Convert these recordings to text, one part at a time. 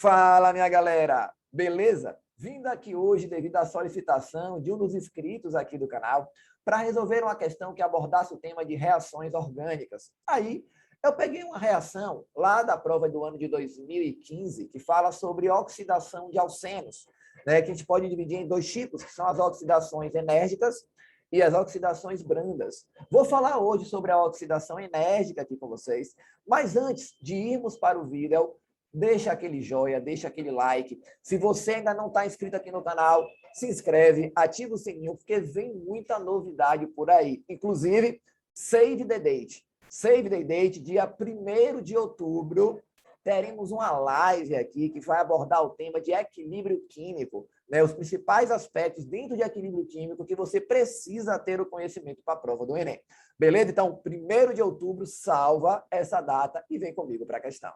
Fala, minha galera! Beleza? Vindo aqui hoje devido à solicitação de um dos inscritos aqui do canal para resolver uma questão que abordasse o tema de reações orgânicas. Aí, eu peguei uma reação lá da prova do ano de 2015 que fala sobre oxidação de alcenos, né, que a gente pode dividir em dois tipos, que são as oxidações enérgicas e as oxidações brandas. Vou falar hoje sobre a oxidação enérgica aqui com vocês, mas antes de irmos para o vídeo, deixa aquele joinha, deixa aquele like. Se você ainda não está inscrito aqui no canal, se inscreve, ativa o sininho, porque vem muita novidade por aí. Inclusive, Save the Date. Save the Date, dia 1º de outubro, teremos uma live aqui que vai abordar o tema de equilíbrio químico, né? Os principais aspectos dentro de equilíbrio químico que você precisa ter o conhecimento para a prova do Enem. Beleza? Então, 1º de outubro, salva essa data e vem comigo para a questão.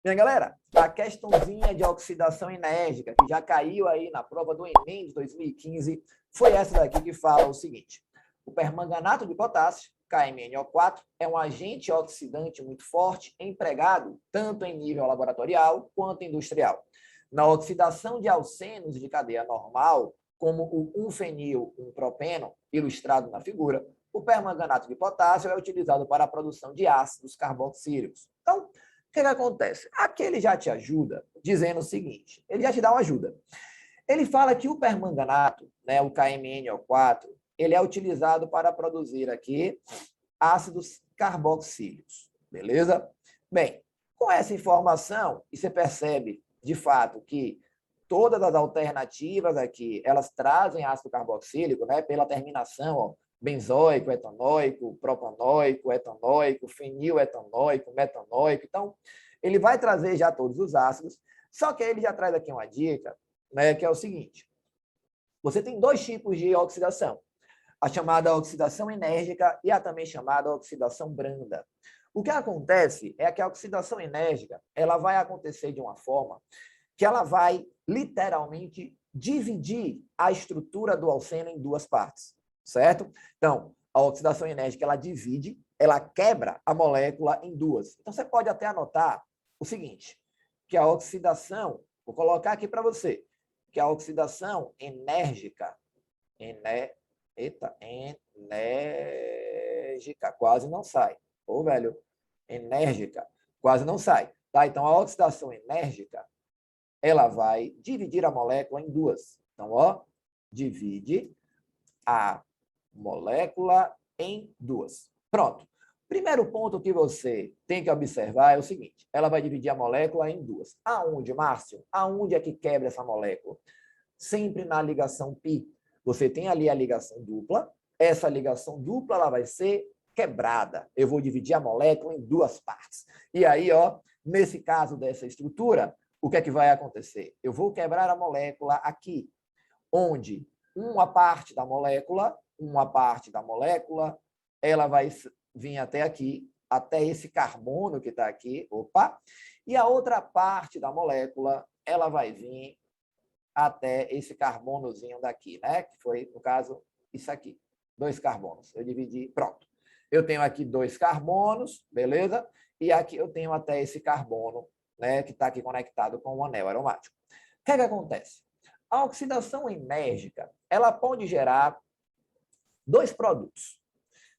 Minha galera, a questãozinha de oxidação enérgica, que já caiu aí na prova do Enem de 2015, foi essa daqui que fala o seguinte: o permanganato de potássio, KMnO4, é um agente oxidante muito forte, empregado tanto em nível laboratorial quanto industrial. Na oxidação de alcenos de cadeia normal, como o 1-fenil, 1-propeno, ilustrado na figura, o permanganato de potássio é utilizado para a produção de ácidos carboxílicos. Então, o que acontece? Aqui ele já te ajuda dizendo o seguinte, ele já te dá uma ajuda. Ele fala que o permanganato, né, o KMnO4, ele é utilizado para produzir aqui ácidos carboxílicos, beleza? Bem, com essa informação, você percebe, de fato, que todas as alternativas aqui, elas trazem ácido carboxílico, né, pela terminação, ó, benzoico, etanóico, propanoico, etanóico, feniletanóico, metanoico. Então, ele vai trazer já todos os ácidos, só que ele já traz aqui uma dica, né, que é o seguinte: você tem dois tipos de oxidação, a chamada oxidação enérgica e a também chamada oxidação branda. O que acontece é que a oxidação enérgica, ela vai acontecer de uma forma que ela vai literalmente dividir a estrutura do alceno em duas partes, certo? Então, a oxidação enérgica, ela divide, ela quebra a molécula em duas. Então, você pode até anotar o seguinte, que a oxidação, vou colocar aqui para você, que a oxidação enérgica, enérgica, quase não sai. Ô, velho, enérgica, quase não sai. Tá? Então, a oxidação enérgica, ela vai dividir a molécula em duas. Então, ó, divide a molécula em duas. Pronto. Primeiro ponto que você tem que observar é o seguinte: ela vai dividir a molécula em duas. Aonde, Márcio? Aonde é que quebra essa molécula? Sempre na ligação pi. Você tem ali a ligação dupla. Essa ligação dupla ela vai ser quebrada. Eu vou dividir a molécula em duas partes. E aí, ó, nesse caso dessa estrutura, o que é que vai acontecer? Eu vou quebrar a molécula aqui, onde uma parte da molécula, ela vai vir até aqui, até esse carbono que está aqui, opa, e a outra parte da molécula, ela vai vir até esse carbonozinho daqui, né? Que foi, no caso, isso aqui, 2 carbonos. Eu dividi, pronto. Eu tenho aqui 2 carbonos, beleza? E aqui eu tenho até esse carbono, né, que está aqui conectado com o anel aromático. O que é que acontece? A oxidação enérgica, ela pode gerar 2 produtos.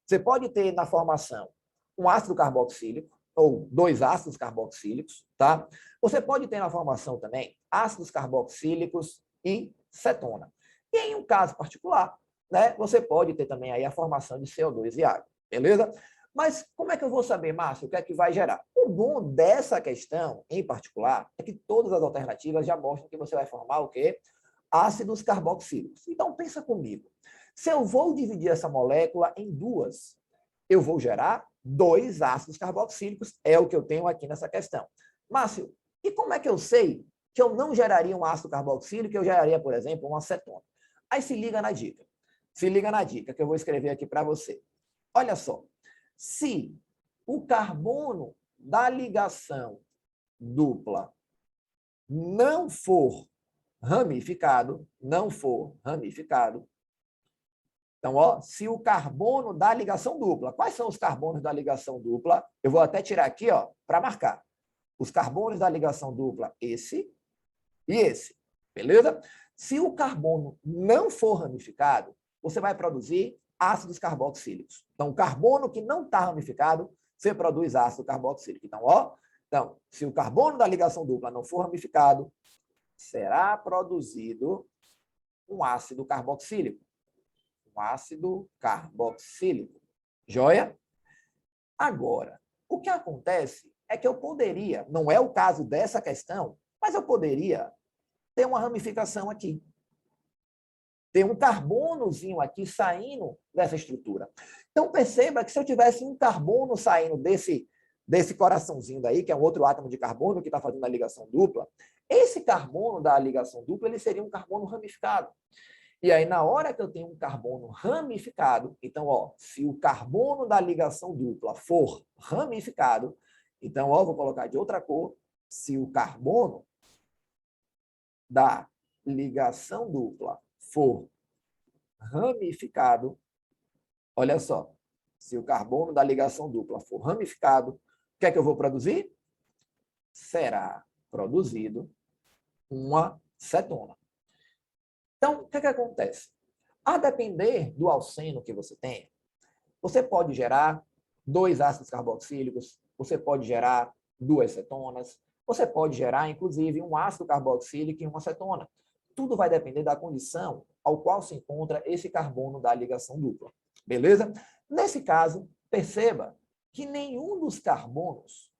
Você pode ter na formação um ácido carboxílico, ou 2 ácidos carboxílicos, tá? Você pode ter na formação também ácidos carboxílicos e cetona. E em um caso particular, né, você pode ter também aí a formação de CO2 e água, beleza? Mas como é que eu vou saber, Márcio, o que é que vai gerar? O bom dessa questão, em particular, é que todas as alternativas já mostram que você vai formar o quê? Ácidos carboxílicos. Então, pensa comigo. Se eu vou dividir essa molécula em duas, eu vou gerar 2 ácidos carboxílicos, é o que eu tenho aqui nessa questão. Márcio, e como é que eu sei que eu não geraria um ácido carboxílico, que eu geraria, por exemplo, uma acetona? Aí se liga na dica. Se liga na dica que eu vou escrever aqui para você. Olha só. Se o carbono da ligação dupla não for ramificado, Então, ó, se o carbono da ligação dupla, quais são os carbonos da ligação dupla? Eu vou até tirar aqui, ó, para marcar. Os carbonos da ligação dupla, esse e esse, beleza? Se o carbono não for ramificado, você vai produzir ácidos carboxílicos. Então, o carbono que não está ramificado, você produz ácido carboxílico. Então, ó, se o carbono da ligação dupla não for ramificado, será produzido um ácido carboxílico. Um ácido carboxílico. Joia? Agora, o que acontece é que eu poderia, não é o caso dessa questão, mas eu poderia ter uma ramificação aqui. Tem um carbonozinho aqui saindo dessa estrutura. Então, perceba que se eu tivesse um carbono saindo desse coraçãozinho daí, que é um outro átomo de carbono que está fazendo a ligação dupla, esse carbono da ligação dupla, ele seria um carbono ramificado. E aí, na hora que eu tenho um carbono ramificado, então, ó, se o carbono da ligação dupla for ramificado, então, ó, vou colocar de outra cor, se o carbono da ligação dupla for ramificado, olha só, se o carbono da ligação dupla for ramificado, o que é que eu vou produzir? Será produzido uma cetona. Então, o que é que acontece? A depender do alceno que você tenha, você pode gerar 2 ácidos carboxílicos, você pode gerar 2 cetonas, você pode gerar, inclusive, um ácido carboxílico e uma cetona. Tudo vai depender da condição ao qual se encontra esse carbono da ligação dupla. Beleza? Nesse caso, perceba que nenhum dos carbonos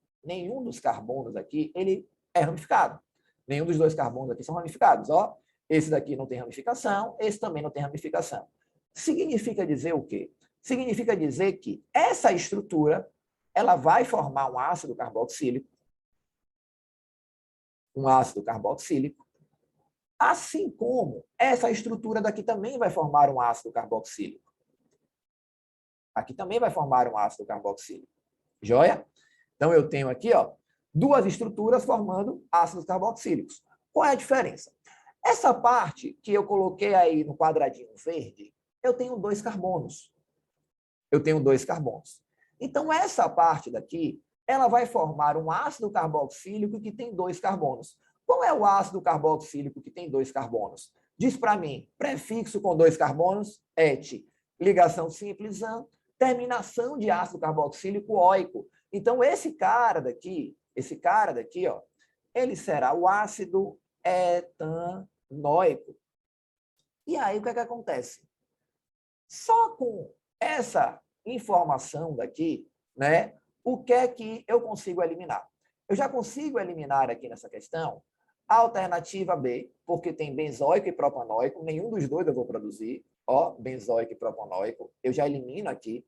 aqui, ele é ramificado. Nenhum dos 2 carbonos aqui são ramificados. Ó, esse daqui não tem ramificação, esse também não tem ramificação. Significa dizer o quê? Significa dizer que essa estrutura, ela vai formar um ácido carboxílico, assim como essa estrutura daqui também vai formar um ácido carboxílico. Aqui também vai formar um ácido carboxílico. Joia? Então, eu tenho aqui, ó, 2 estruturas formando ácidos carboxílicos. Qual é a diferença? Essa parte que eu coloquei aí no quadradinho verde, eu tenho 2 carbonos. Então, essa parte daqui, ela vai formar um ácido carboxílico que tem 2 carbonos. Qual é o ácido carboxílico que tem 2 carbonos? Diz para mim, prefixo com 2 carbonos, et, ligação simples an, terminação de ácido carboxílico oico. Então, esse cara daqui, ó, ele será o ácido etanoico. E aí, o que é que acontece? Só com essa informação daqui, né, o que é que eu consigo eliminar? Eu já consigo eliminar aqui nessa questão a alternativa B, porque tem benzoico e propanoico, nenhum dos 2 eu vou produzir, ó, benzoico e propanoico, eu já elimino aqui.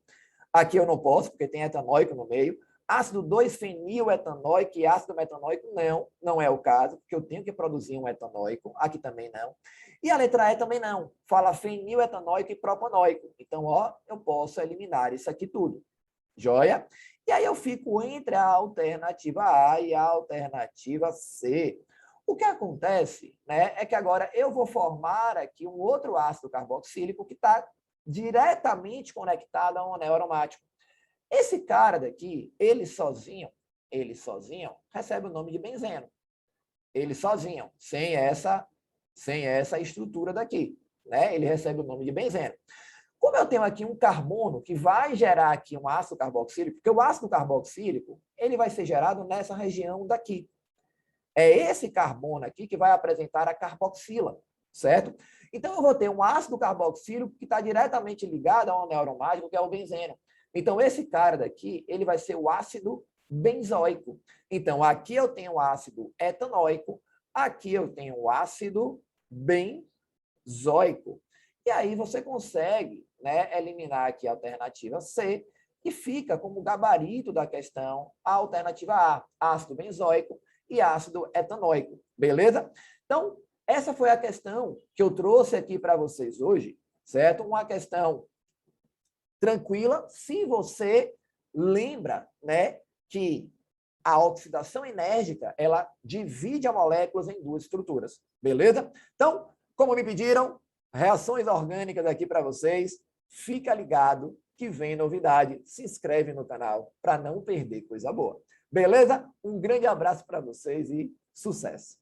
Aqui eu não posso, porque tem etanoico no meio. Ácido 2-feniletanoico e ácido metanoico, não é o caso, porque eu tenho que produzir um etanoico, aqui também não. E a letra E também não, fala feniletanoico e propanoico. Então, ó, eu posso eliminar isso aqui tudo. Joia? E aí eu fico entre a alternativa A e a alternativa C. O que acontece, né, é que agora eu vou formar aqui um outro ácido carboxílico que está diretamente conectado a um anel aromático. Esse cara daqui, ele sozinho, recebe o nome de benzeno. Ele sozinho, sem essa estrutura daqui, né? Ele recebe o nome de benzeno. Como eu tenho aqui um carbono que vai gerar aqui um ácido carboxílico, porque o ácido carboxílico, ele vai ser gerado nessa região daqui. É esse carbono aqui que vai apresentar a carboxila, certo? Então, eu vou ter um ácido carboxílico que está diretamente ligado a um anel aromático, que é o benzeno. Então, esse cara daqui, ele vai ser o ácido benzoico. Então, aqui eu tenho o ácido etanoico, aqui eu tenho o ácido benzoico. E aí você consegue, né, eliminar aqui a alternativa C e fica como gabarito da questão a alternativa A, ácido benzoico e ácido etanoico. Beleza? Então, essa foi a questão que eu trouxe aqui para vocês hoje, certo? Uma questão tranquila, se você lembra, né, que a oxidação enérgica, ela divide as moléculas em 2 estruturas, beleza? Então, como me pediram, reações orgânicas aqui para vocês, fica ligado que vem novidade. Se inscreve no canal para não perder coisa boa. Beleza? Um grande abraço para vocês e sucesso!